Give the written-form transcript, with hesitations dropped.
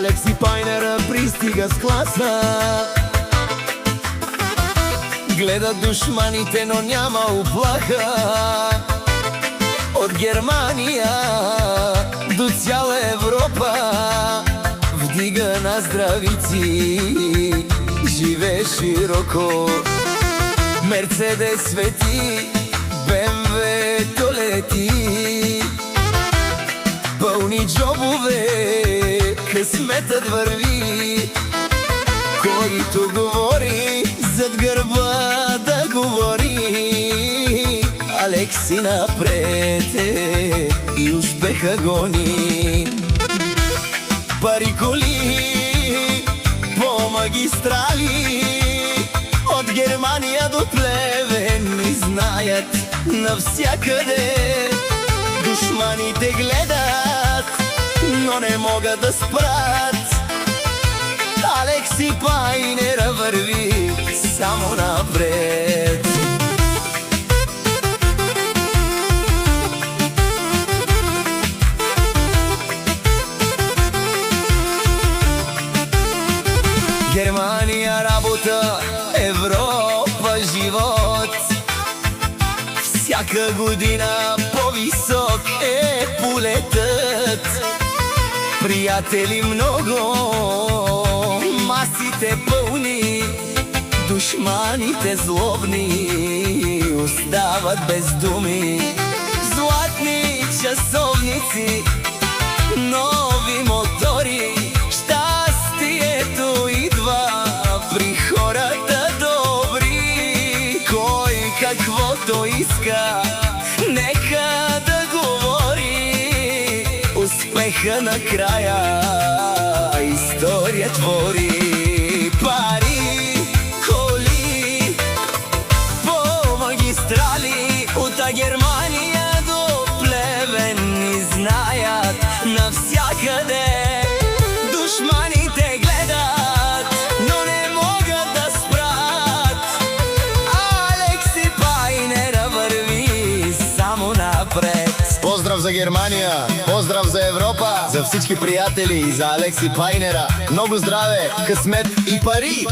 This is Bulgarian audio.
Алекси Пайнера пристига с класа. Гледат душманите, но няма уплаха. От Германия до цяла Европа вдига на здравици, живее широко. Мерцедес свети, БМВ-то лети, пълни джобове, късметът върви. Който говори, зад гърба да говори. Алекси напред е и успеха гони. Пари, коли по магистрали, от Германия до Плевен ни знаят навсякъде. Душманите гледат, но не могат да спрат. Алекси Пайнера върви само напред. Германия работа, Европа живот. Всяка година по-висок е полетът. Приятели много, масите пълни, душманите злобни остават без думи. Златни часовници, нови мотори, щастието идва при хората добри. Кой каквото иска, нека да говори. Успеха накрая история твори. Пари, коли по магистрали, от Германия до Плевен ни знаят навсякъде. Душманите гледат, но не могат да спрат. Алекси Пайнера върви само напред. Поздрав за Германия, поздрав за Европа, за всички приятели, за Алекси Пайнера. Много здраве, късмет и пари!